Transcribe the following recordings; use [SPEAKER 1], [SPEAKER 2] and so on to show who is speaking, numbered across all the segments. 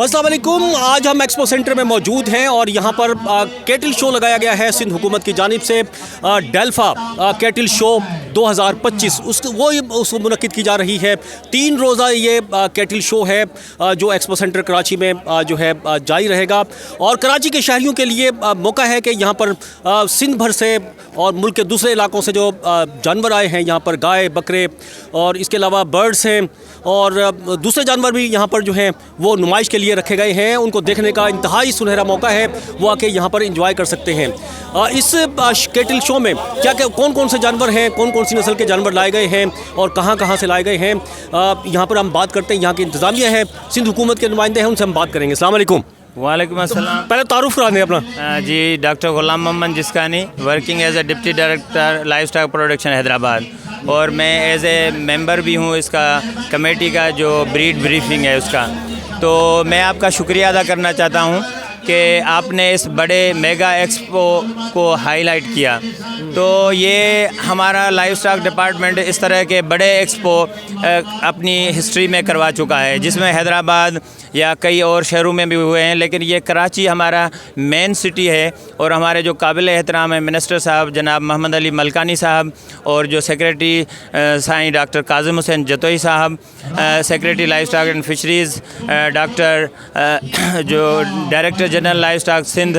[SPEAKER 1] अस्सलाम वालेकुम। आज हम एक्सपो सेंटर में मौजूद हैं और यहाँ पर कैटल शो लगाया गया है सिंध हुकूमत की जानिब से। डेल्फा कैटल शो 2025 उसको मुनक्किद की जा रही है। 3 रोज़ा ये कैटल शो है जो एक्सपो सेंटर कराची में जो है जारी रहेगा और कराची के शहरियों के लिए मौका है कि यहाँ पर सिंध भर से और मुल्क के दूसरे इलाकों से जो जानवर आए हैं, यहाँ पर गाय, बकरे और इसके अलावा बर्ड्स हैं और दूसरे जानवर भी यहाँ पर जो हैं वो नुमाइश के लिए रखे गए हैं। उनको देखने का इंतहाई सुनहरा मौका है, वो आके यहाँ पर एंजॉय कर सकते हैं। इस कैटल शो में कौन कौन से जानवर हैं, कौन कौन सी नस्ल के जानवर लाए गए हैं और कहाँ कहाँ से लाए गए हैं, यहाँ पर हम बात करते हैं। यहाँ की इंतज़ामिया है, सिंध हुकूमत के नुमाइंदे हैं, उनसे हम बात करेंगे। अस्सलाम वालेकुम।
[SPEAKER 2] वालेकुम अस्सलाम।
[SPEAKER 1] पहले तारुफ करा दें अपना।
[SPEAKER 2] जी, doctor Ghulam Mohammad Jiskani, working as a deputy director livestock production Hyderabad, और मैं एज ए मेंबर भी हूँ इसका कमेटी का जो ब्रीड ब्रीफिंग है उसका। तो मैं आपका शुक्रिया अदा करना चाहता हूँ कि आपने इस बड़े मेगा एक्सपो को हाईलाइट किया। तो ये हमारा लाइफ स्टॉक डिपार्टमेंट इस तरह के बड़े एक्सपो अपनी हिस्ट्री में करवा चुका है, जिसमें हैदराबाद या कई और शहरों में भी हुए हैं, लेकिन ये कराची हमारा मेन सिटी है। और हमारे जो काबिल एहतराम है मिनिस्टर साहब जनाब मोहम्मद अली मलकानी साहब, और जो secretary Sain doctor Kazim Hussain Jatoi sahab, secretary livestock and fisheries doctor जो director general livestock Sindh,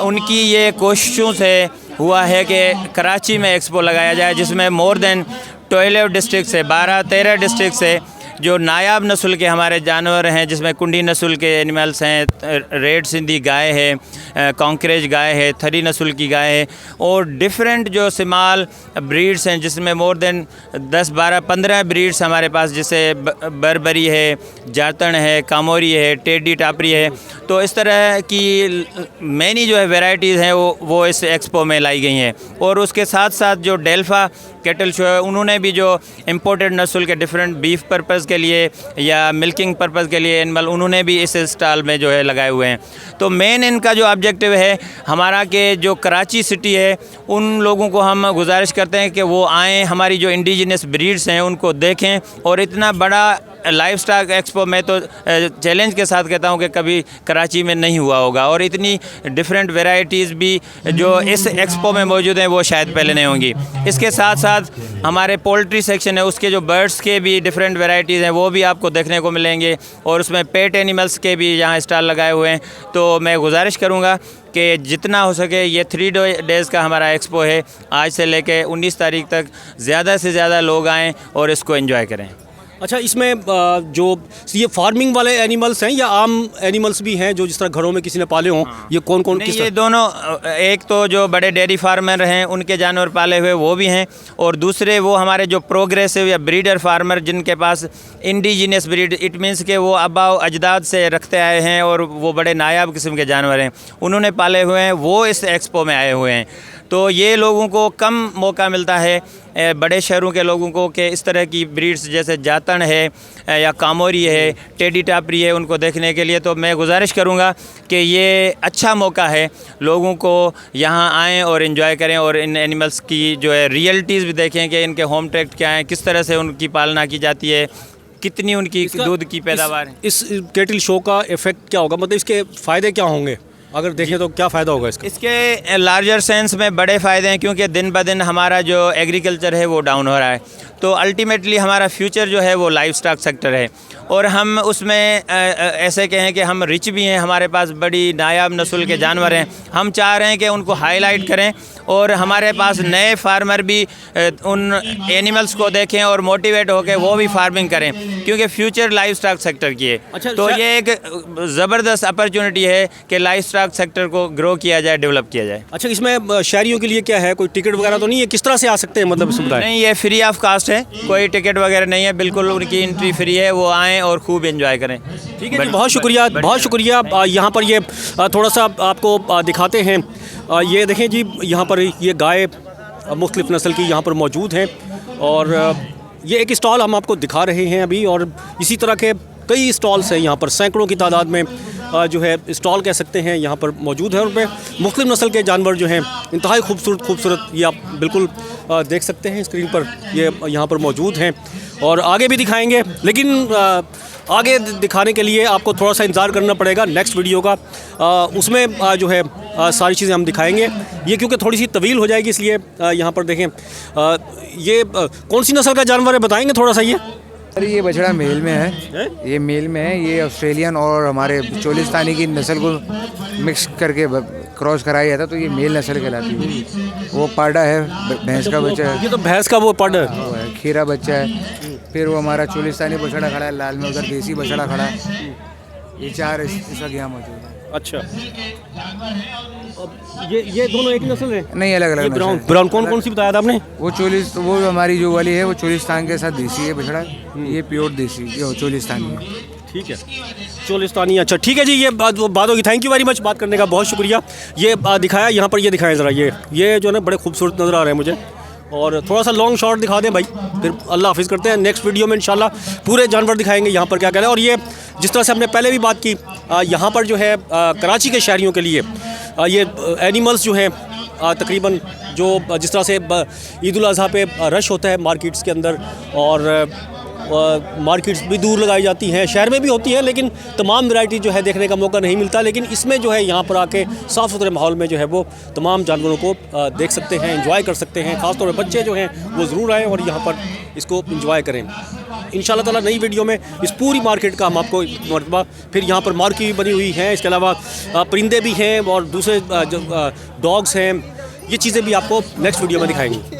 [SPEAKER 2] उनकी ये कोशिशों से हुआ है कि कराची में एक्सपो लगाया जाए, जिसमें मोर देन 12 डिस्ट्रिक्ट से 12-13 डिस्ट्रिक्ट से जो नायाब नस्ल के हमारे जानवर हैं, जिसमें कुंडी नस्ल के एनिमल्स हैं, रेड सिंधी गाय है, कॉन्क्रेज गाय है, थरी नस्ल की गाय है, और डिफरेंट जो सिमाल ब्रीड्स हैं, जिसमें मोर देन 10-12-15 ब्रीड्स हमारे पास, जैसे बरबरी है, जातन है, कामोरी है, टेडी टापरी है। तो इस तरह की मैनी जो है वैरायटीज़ हैं वो इस एक्सपो में लाई गई हैं। और उसके साथ साथ जो डेल्फा कैटल शो है, उन्होंने भी जो इम्पोर्टेड नस्ल के डिफरेंट बीफ पर्पज़ के लिए या मिल्किंग पर्पज़ के लिए एनिमल, उन्होंने भी इस स्टॉल में जो है लगाए हुए हैं। तो मेन इनका जो ऑब्जेक्टिव है हमारा कि जो कराची सिटी है, उन लोगों को हम गुजारिश करते हैं कि वो आएँ, हमारी जो इंडिजिनस ब्रीड्स हैं उनको देखें। और इतना बड़ा लाइफ स्टॉक एक्सपो में तो चैलेंज के साथ कहता हूँ कि कभी कराची में नहीं हुआ होगा, और इतनी डिफरेंट वैरायटीज़ भी जो इस एक्सपो में मौजूद हैं वो शायद पहले नहीं होंगी। इसके साथ साथ हमारे पोल्ट्री सेक्शन है, उसके जो बर्ड्स के भी डिफरेंट वैरायटीज़ हैं वो भी आपको देखने को मिलेंगे, और उसमें पेट एनिमल्स के भी यहाँ स्टॉल लगाए हुए हैं। तो मैं गुजारिश करूँगा कि जितना हो सके ये 3 डेज़ का हमारा एक्सपो है, आज से लेकर 19 तारीख तक ज़्यादा से ज़्यादा लोग आएँ और इसको एंजॉय करें।
[SPEAKER 1] अच्छा, इसमें जो ये फार्मिंग वाले एनिमल्स हैं या आम एनिमल्स भी हैं जो जिस तरह घरों में किसी ने पाले हों? ये कौन कौन किस
[SPEAKER 2] ये दोनों, एक तो जो बड़े डेयरी फार्मर हैं उनके जानवर पाले हुए वो भी हैं, और दूसरे वो हमारे जो प्रोग्रेसिव या ब्रीडर फार्मर जिनके पास इंडिजिनस ब्रीड, इट मीन्स के वो आबाओ अजदाद से रखते आए हैं और वो बड़े नायाब किस्म के जानवर हैं, उन्होंने पाले हुए हैं, वो इस एक्सपो में आए हुए हैं। तो ये लोगों को कम मौका मिलता है बड़े शहरों के लोगों को कि इस तरह की ब्रीड्स जैसे जातन है या कामोरी है, टेडी टापरी है, उनको देखने के लिए। तो मैं गुजारिश करूँगा कि ये अच्छा मौका है, लोगों को यहाँ आएँ और एंजॉय करें और इन एनिमल्स की जो है रियलिटीज़ भी देखें कि इनके होम ट्रैक्ट क्या हैं, किस तरह से उनकी पालना की जाती है, कितनी उनकी दूध की पैदावार है।
[SPEAKER 1] इस कैटल शो का इफ़ेक्ट क्या होगा, मतलब इसके फ़ायदे क्या होंगे अगर देखें तो क्या फ़ायदा होगा इसका?
[SPEAKER 2] इसके लार्जर सेंस में बड़े फ़ायदे हैं, क्योंकि दिन ब दिन हमारा जो एग्रीकल्चर है वो डाउन हो रहा है। तो अल्टीमेटली हमारा फ्यूचर जो है वो लाइफ स्टॉक सेक्टर है, और हम उसमें ऐसे कहें कि हम रिच भी हैं, हमारे पास बड़ी नायाब नस्ल के जानवर हैं। हम चाह रहे हैं कि उनको हाईलाइट करें और हमारे पास नए फार्मर भी उन एनिमल्स को देखें और मोटिवेट होकर वो भी फार्मिंग करें, क्योंकि फ्यूचर लाइफ स्टॉक सेक्टर की है।
[SPEAKER 1] अच्छा,
[SPEAKER 2] तो ये एक ज़बरदस्त अपॉर्चुनिटी है कि लाइफ स्टॉक सेक्टर को ग्रो किया जाए, डेवलप किया जाए।
[SPEAKER 1] अच्छा, इसमें शहरियों के लिए क्या है, कोई टिकट वगैरह तो नहीं है? किस तरह से आ सकते हैं, मतलब सुविधा?
[SPEAKER 2] नहीं, ये फ्री ऑफ कास्ट है, कोई टिकट वगैरह नहीं है, बिल्कुल उनकी एंट्री फ्री है, वो आएँ और खूब एंजॉय करें।
[SPEAKER 1] ठीक है, बहुत शुक्रिया, बहुत शुक्रिया। यहाँ पर ये थोड़ा सा आपको दिखाते हैं। ये देखें जी, यहाँ पर ये गाय मुख्तलिफ़ नस्ल की यहाँ पर मौजूद हैं, और ये एक स्टॉल हम आपको दिखा रहे हैं अभी, और इसी तरह के कई स्टॉल्स हैं यहाँ पर, सैकड़ों की तादाद में जो है स्टॉल कह सकते हैं यहाँ पर मौजूद है। और उनमें मुख्तलिफ़ नस्ल के जानवर जो हैं इंतहाई खूबसूरत ये आप बिल्कुल देख सकते हैं स्क्रीन पर, ये यहाँ पर मौजूद हैं। और आगे भी दिखाएंगे, लेकिन आगे दिखाने के लिए आपको थोड़ा सा इंतज़ार करना पड़ेगा नेक्स्ट वीडियो का। उसमें जो है सारी चीज़ें हम दिखाएंगे। ये क्योंकि थोड़ी सी तवील हो जाएगी, इसलिए यहाँ पर देखें ये कौन सी नस्ल का जानवर है, बताएंगे थोड़ा सा ये?
[SPEAKER 3] अरे ये बछड़ा मेल में है, ये मेल में है। ये ऑस्ट्रेलियन और हमारे चोलिस्तानी की नस्ल को मिक्स करके क्रॉस कराया जाता, तो ये मेल नस्ल कहलाती है। वो पाडा है, भैंस का बच्चा है।
[SPEAKER 1] ये तो भैंस का वो पड है,
[SPEAKER 3] वो है खीरा बच्चा है। फिर वो हमारा चोलिस्तानी बछड़ा खड़ा है लाल में, उधर देसी बछड़ा खड़ा है। ये 4 इस वक्त यहाँ मौजूद है।
[SPEAKER 1] अच्छा, ये दोनों एक नस्ल है?
[SPEAKER 3] नहीं, अलग अलग
[SPEAKER 1] ब्राउन ब्राउन कौन सी बताया था आपने?
[SPEAKER 3] वो हमारी जो वाली है वो चोलिस्तान के साथ देसी है बछड़ा। ये प्योर देसी ये चोलिस्तानी है।
[SPEAKER 1] ठीक है, चोलिस्तानी। अच्छा ठीक है जी, ये बात होगी। थैंक यू वेरी मच बात करने का, बहुत शुक्रिया। ये दिखाया यहाँ पर, ये दिखाएं ज़रा, ये जो है ना बड़े खूबसूरत नज़र आ रहे हैं मुझे। और थोड़ा सा लॉन्ग शॉट दिखा दें भाई, फिर अल्लाह हाफिज़ करते हैं। नेक्स्ट वीडियो में इंशाल्लाह पूरे जानवर दिखाएंगे यहाँ पर क्या क्या है। और ये जिस तरह से हमने पहले भी बात की, यहाँ पर जो है कराची के शहरियों के लिए ये एनिमल्स जो हैं तकरीबन जो जिस तरह से ईद उल अज़हा पे रश होता है मार्केट्स के अंदर, और मार्केट्स भी दूर लगाई जाती हैं, शहर में भी होती है, लेकिन तमाम वैरायटी जो है देखने का मौका नहीं मिलता। लेकिन इसमें जो है यहाँ पर आके साफ़ सुथरे माहौल में जो है वो तमाम जानवरों को देख सकते हैं, एंजॉय कर सकते हैं। ख़ासतौर पर बच्चे जो हैं वो ज़रूर आएँ और यहाँ पर इसको एंजॉय करें। इंशाल्लाह ताला नई वीडियो में इस पूरी मार्केट का हम आपको मरतबा, फिर यहाँ पर मार्केट भी बनी हुई है, इसके अलावा परिंदे भी हैं और दूसरे जो डॉग्स हैं, ये चीज़ें भी आपको नेक्स्ट वीडियो में दिखाएंगे।